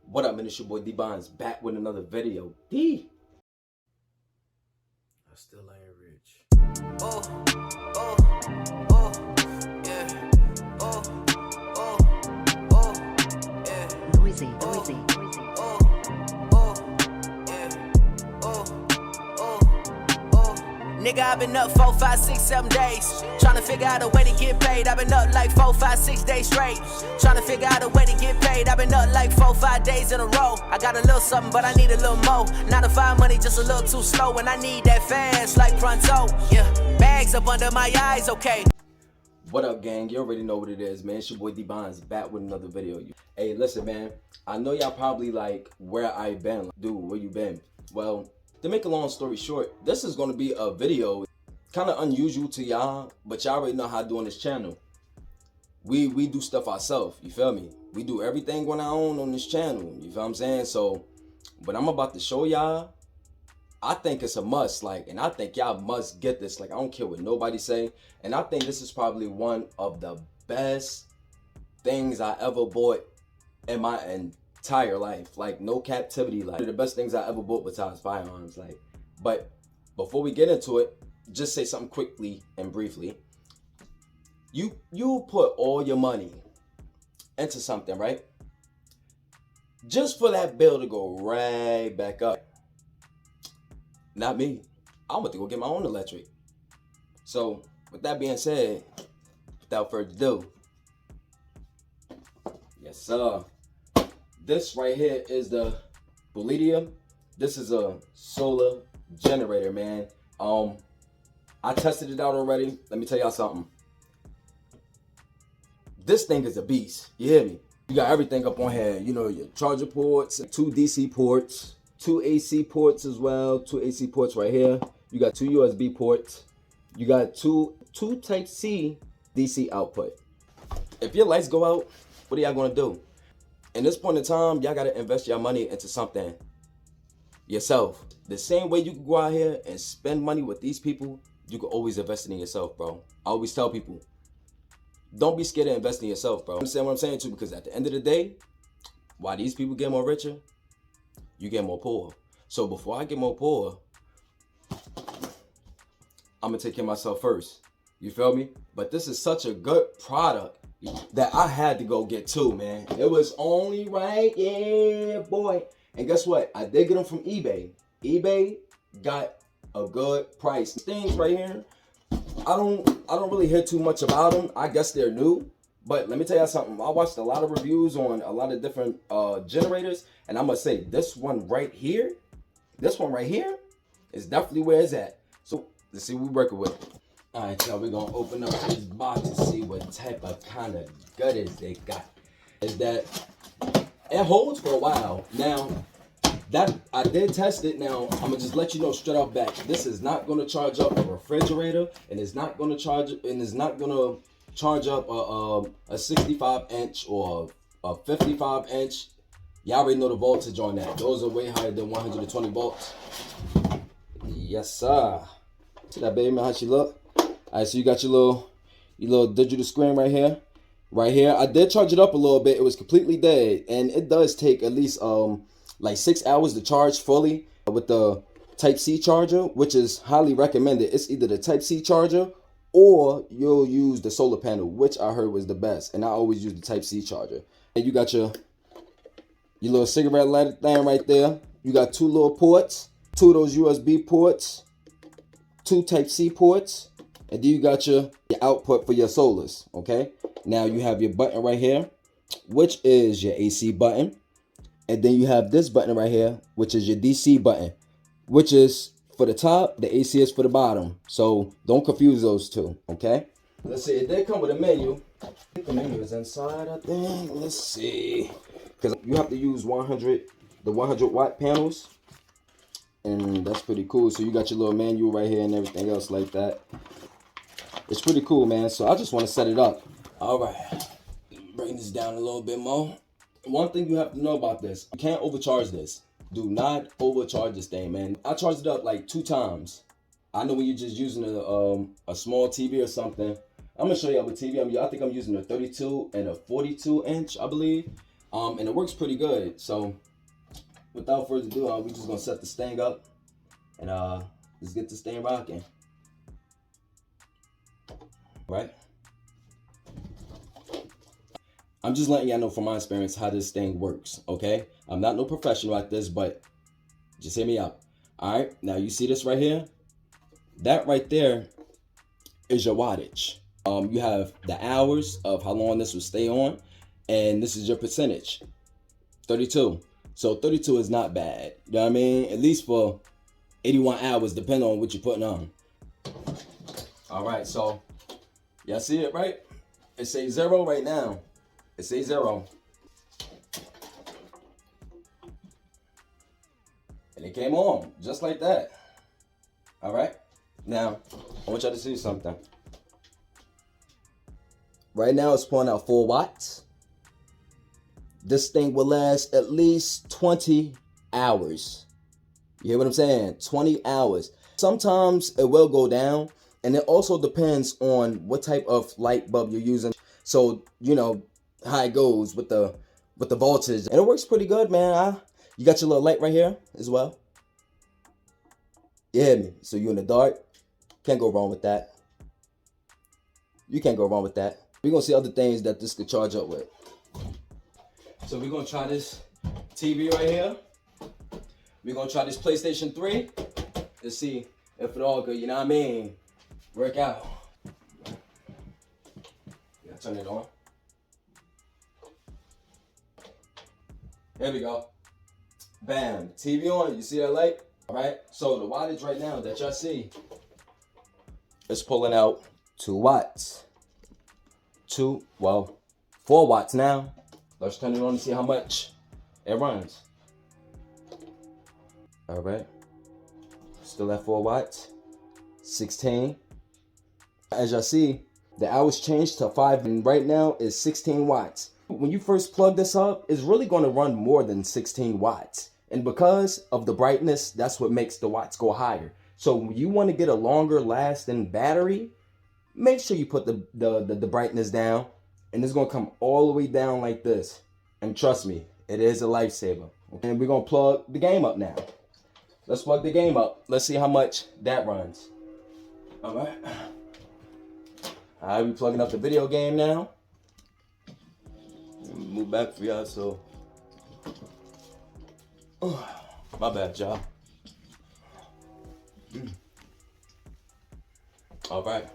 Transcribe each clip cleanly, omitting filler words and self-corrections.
What up, man? It's your boy D-Bonds back with another video. D. I still ain't rich. Oh, oh, oh, yeah. Oh, oh, oh, yeah. Noisy. Oh, oh, yeah. Oh, oh. Nigga, I've been up 4, 5, 6, 7 days. Tryna figure out a way to get paid. I've been up like 4, 5, 6 days straight. Tryna figure out a way to get paid. I've been up like 4, 5 days in a row. I got a little something, but I need a little more. 9 to 5 money just a little too slow, and I need that fast like pronto. Yeah, bags up under my eyes, okay. What up, gang? You already know what it is, man. It's your boy D-Bonds back with another video. Hey, listen, man. I know y'all probably like where I been. Dude, where you been? Well, to make a long story short, this is going to be a video kind of unusual to y'all, but y'all already know how I do on this channel. We do stuff ourselves, you feel me? We do everything on our own on this channel, you feel what I'm saying? So, what I'm about to show y'all, I think it's a must, like, and I think y'all must get this. Like, I don't care what nobody say, and I think this is probably one of the best things I ever bought in my entire life. Like, no captivity, like, the best things I ever bought besides firearms, like. But before we get into it, just say something quickly and briefly. You put all your money into something, right? Just for that bill to go right back up. Not me. I'm about to go get my own electric. So, with that being said, without further ado, yes sir. This right here is the Puleida. This is a solar generator, man. I tested it out already. Let me tell y'all something. This thing is a beast. You hear me? You got everything up on here. You know, your charger ports, 2 DC ports, 2 AC ports as well. 2 AC ports right here. You got 2 USB ports. You got two Type C DC output. If your lights go out, what are y'all gonna do? In this point in time, y'all gotta invest your money into something yourself. The same way you can go out here and spend money with these people, you can always invest in yourself, bro. I always tell people, don't be scared to invest in yourself, bro. Understand what I'm saying too? Because at the end of the day, while these people get more richer, you get more poor. So before I get more poor, I'm gonna take care of myself first. You feel me? But this is such a good product that I had to go get too, man. It was only right, yeah, boy. And guess what? I did get them from eBay. eBay got a good price. Things right here, I don't really hear too much about them. I guess they're new, but let me tell you something. I watched a lot of reviews on a lot of different generators, and I must say this one right here is definitely where it's at. So let's see what we're working with. All right, y'all, we're gonna open up this box to see what type of kind of goodies they got. Is that it holds for a while. Now, that I did test it. Now, I'm gonna just let you know straight off back. This is not gonna charge up a refrigerator, and it's not gonna charge up a 65 inch or a 55 inch. Y'all already know the voltage on that. Those are way higher than 120 volts. Yes, sir. See that baby, man, how she look? All right, so you got your little digital screen right here. Right here, I did charge it up a little bit. It was completely dead, and it does take at least like 6 hours to charge fully with the Type C charger, which is highly recommended. It's either the Type C charger or you'll use the solar panel, which I heard was the best, and I always use the Type C charger. And you got your little cigarette lighter thing right there. You got 2 little ports, 2 of those USB ports, 2 Type C ports, and then you got your output for your solars, okay? Now you have your button right here, which is your AC button. And then you have this button right here, which is your DC button, which is for the top, the AC is for the bottom. So don't confuse those two, okay? Let's see, it did come with a menu. I think the menu is inside, I think. Let's see. Because you have to use the 100 watt panels. And that's pretty cool. So you got your little manual right here and everything else like that. It's pretty cool, man. So I just want to set it up. All right, bring this down a little bit more. One thing you have to know about this, you can't overcharge this. Do not overcharge this thing, man. I charged it up like 2 times. I know when you're just using a small TV or something. I'm gonna show you what TV I'm using. I think I'm using a 32 and a 42 inch, I believe. And it works pretty good. So without further ado, we're just gonna set this thing up and let's get this thing rocking. Right? I'm just letting y'all know from my experience how this thing works, okay? I'm not no professional at this, but just hear me out. All right, now you see this right here? That right there is your wattage. You have the hours of how long this will stay on, and this is your percentage, 32. So 32 is not bad, you know what I mean? At least for 81 hours, depending on what you're putting on. All right, so y'all see it, right? It says 0 right now. It says 0. And it came on, just like that. All right? Now, I want y'all to see something. Right now, it's pulling out 4 watts. This thing will last at least 20 hours. You hear what I'm saying? 20 hours. Sometimes it will go down, and it also depends on what type of light bulb you're using. So, you know how it goes with the voltage. And it works pretty good, man. You got your little light right here as well. You hear me? So you're in the dark. Can't go wrong with that. You can't go wrong with that. We're going to see other things that this could charge up with. So we're going to try this TV right here. We're going to try this PlayStation 3 to see if it all good, you know what I mean? Work out. Yeah, turn it on. Here we go. Bam. TV on. You see that light? All right. So the wattage right now that y'all see is pulling out 2 watts. 4 watts now. Let's turn it on and see how much it runs. All right. Still at 4 watts. 16. As y'all see, the hours changed to 5, and right now is 16 watts. When you first plug this up, it's really going to run more than 16 watts. And because of the brightness, that's what makes the watts go higher. So when you want to get a longer lasting battery, make sure you put the brightness down, and it's going to come all the way down like this. And trust me, it is a lifesaver. And we're going to plug the game up now. Let's plug the game up. Let's see how much that runs. All right. All right, we're plugging up the video game now. Move back for y'all, so. My bad, y'all. All right.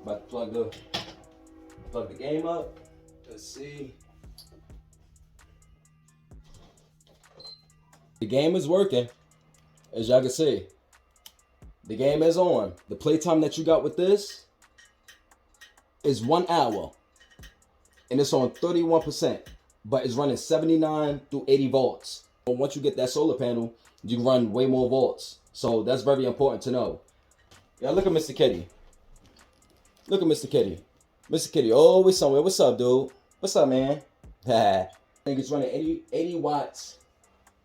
About to plug the game up. Let's see. The game is working, as y'all can see. The game is on. The playtime that you got with this is 1 hour. And it's on 31%, but it's running 79 through 80 volts. But once you get that solar panel, you can run way more volts. So that's very important to know. Yeah, look at Mr. Kitty. Look at Mr. Kitty. Mr. Kitty always somewhere. What's up, dude? What's up, man? I think it's running 80 watts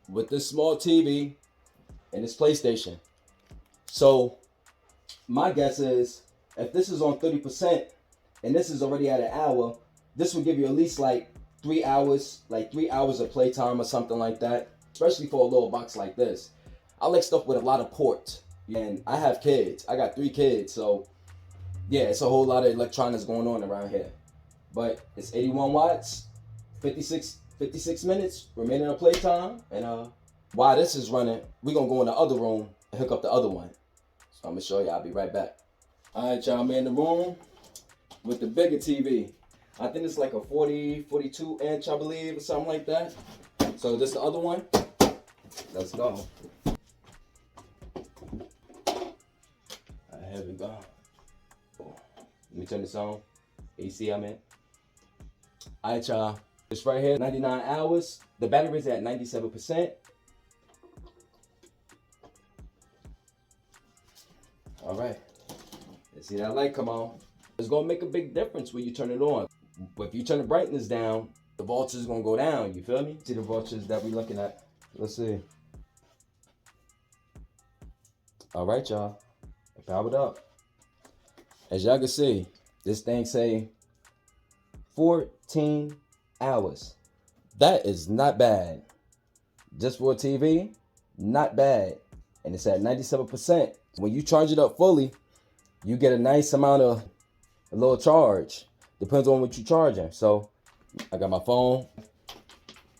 with this small TV and this PlayStation. So my guess is if this is on 30% and this is already at an hour, this will give you at least like 3 hours, of playtime or something like that, especially for a little box like this. I like stuff with a lot of ports, and I have kids. I got 3 kids, so yeah, it's a whole lot of electronics going on around here. But it's 81 watts, 56 minutes remaining of playtime, and while this is running, we're gonna go in the other room and hook up the other one. So I'm gonna show you. I'll be right back. All right, y'all, I'm in the room with the bigger TV. I think it's like a 42 inch, I believe, or something like that. So this the other one. Let's go. Here we go. Let me turn this on. AC I'm in. All right, y'all. It's right here, 99 hours. The battery's at 97%. All right. Let's see that light come on. It's gonna make a big difference when you turn it on. But if you turn the brightness down, the voltage is gonna go down. You feel me? See the voltage that we're looking at. Let's see. All right, y'all. Powered up. As y'all can see, this thing say 14 hours. That is not bad. Just for a TV, not bad. And it's at 97%. When you charge it up fully, you get a nice amount of a little charge. Depends on what you're charging. So I got my phone.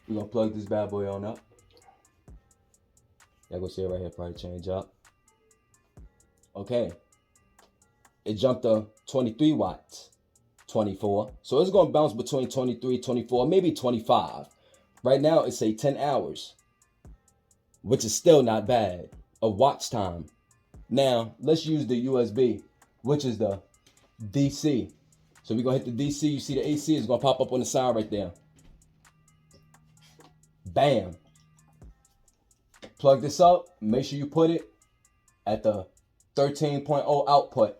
We're gonna plug this bad boy on up. Y'all go see it right here, probably change up. Okay. It jumped to 23 watts, 24. So it's gonna bounce between 23, 24, maybe 25. Right now it's a 10 hours, which is still not bad of watch time. Now let's use the USB, which is the DC. So we're gonna hit the DC. You see the AC is gonna pop up on the side right there. Bam. Plug this up. Make sure you put it at the 13.0 output.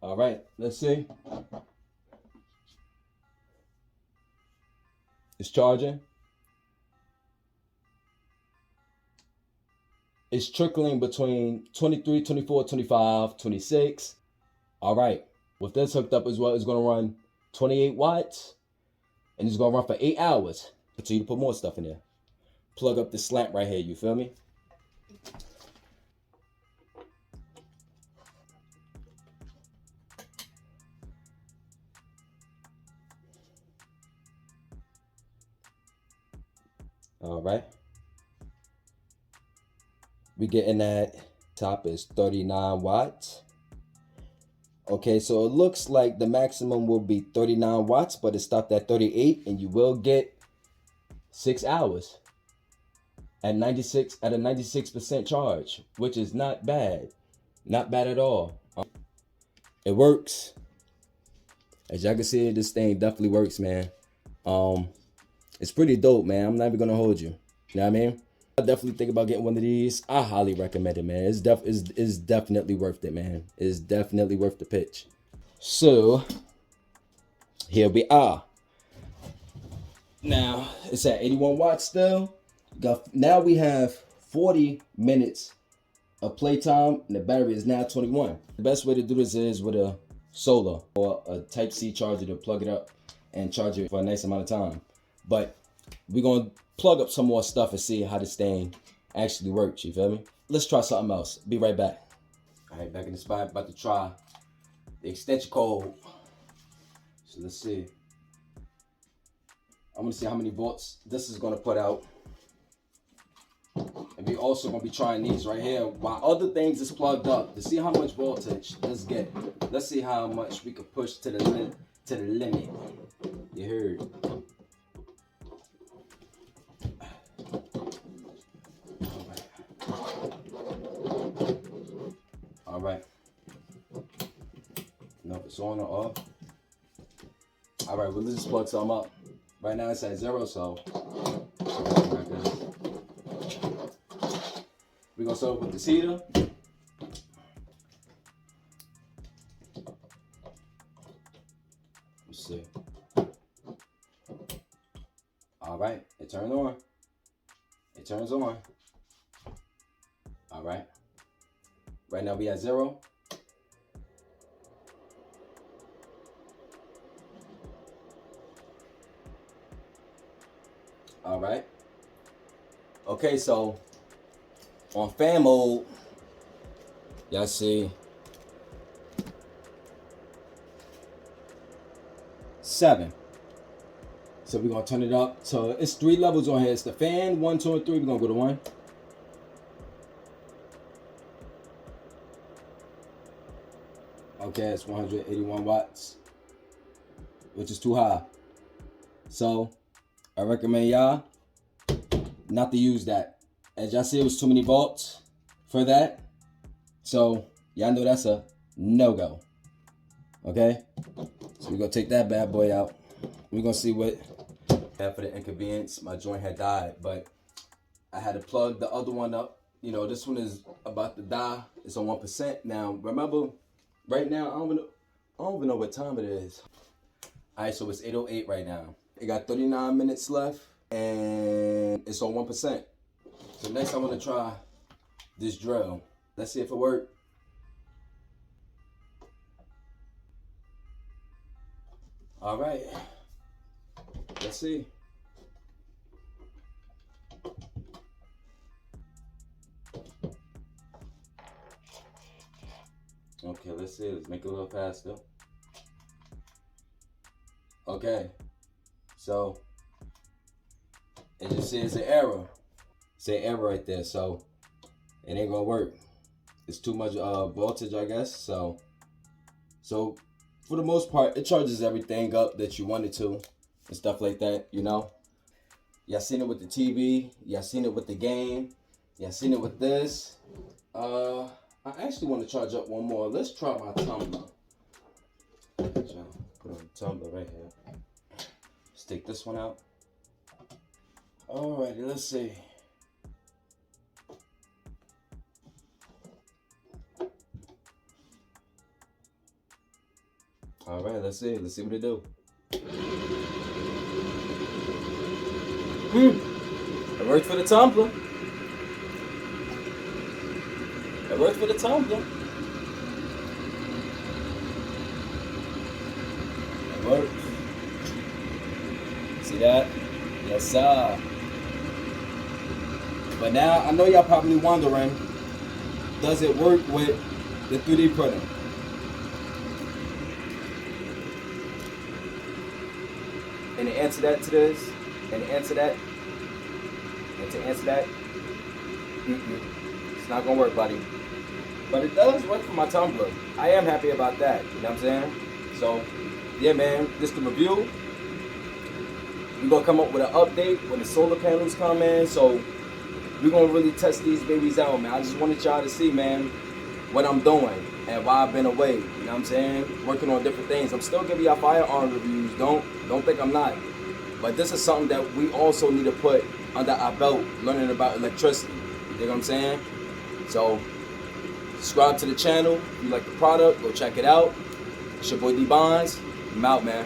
All right, let's see. It's charging. It's trickling between 23, 24, 25, 26. All right, with this hooked up as well, it's gonna run 28 watts and it's gonna run for 8 hours. So you can put more stuff in there. Plug up the slant right here, you feel me? All right. We getting that top is 39 watts. Okay, so it looks like the maximum will be 39 watts, but it stopped at 38, and you will get 6 hours at a 96% charge, which is not bad. Not bad at all. It works. As y'all can see, this thing definitely works, man. It's pretty dope, man. I'm not even gonna hold you. You know what I mean? I definitely think about getting one of these. I highly recommend it, man. It's definitely worth it, man. It's definitely worth the pitch. So here we are. Now it's at 81 watts still. Now we have 40 minutes of playtime, and the battery is now 21. The best way to do this is with a solar or a Type-C charger to plug it up and charge it for a nice amount of time. But we're gonna plug up some more stuff and see how this thing actually works, you feel me? Let's try something else. Be right back. All right, back in the spot, about to try the extension cord. So let's see. I'm gonna see how many volts this is gonna put out. And we also gonna be trying these right here while other things is plugged up to see how much voltage this get. Let's see how much we can push to the limit. You heard? All right. No, it's on or off. All right, well, let's just plug some up. Right now it's at 0, so we're gonna start with this heater. Let's see. All right, it turned on. It turns on. All right. Right now we at 0. All right. Okay, so on fan mode, y'all see 7. So we're gonna turn it up. So it's 3 levels on here. It's the fan, 1, 2, and 3. We're gonna go to 1. Okay, it's 181 watts, which is too high. So I recommend y'all not to use that. As y'all see, it was too many volts for that. So y'all know that's a no-go. Okay? So we're gonna take that bad boy out. We're gonna see what for the inconvenience. My joint had died, but I had to plug the other one up. You know, this one is about to die. It's on 1%. Now, remember, right now, I don't even know what time it is. All right, so it's 8:08 right now. It got 39 minutes left, and it's on 1%. So next I'm gonna try this drill. Let's see if it works. All right. Let's see. Okay, let's see. Let's make it a little faster. Okay. So, as you see, it's an error. It's an error right there. So, it ain't gonna work. It's too much voltage, I guess. So for the most part, it charges everything up that you want it to and stuff like that, you know. Y'all seen it with the TV. Y'all seen it with the game. Y'all seen it with this. I actually want to charge up one more. Let's try my tumbler. Put on the tumbler right here. Let's take this one out. Alrighty, let's see. All right, let's see. Let's see what it do. It worked for the tumbler. It worked for the tumbler. It worked. See that? Yes, sir. But now, I know y'all probably wondering, does it work with the 3D printer? And the answer that to this, and the answer that, and to answer that, it's not gonna work, buddy. But it does work for my tumbler. I am happy about that, you know what I'm saying? So, yeah, man, this is the review. We're gonna come up with an update when the solar panels come in, so we're gonna really test these babies out, man. I just wanted y'all to see, man, what I'm doing and why I've been away, you know what I'm saying? Working on different things. I'm still giving y'all firearm reviews, don't think I'm not. But this is something that we also need to put under our belt, learning about electricity, you know what I'm saying? So, subscribe to the channel. If you like the product, go check it out. It's your boy D Bonds. I'm out, man.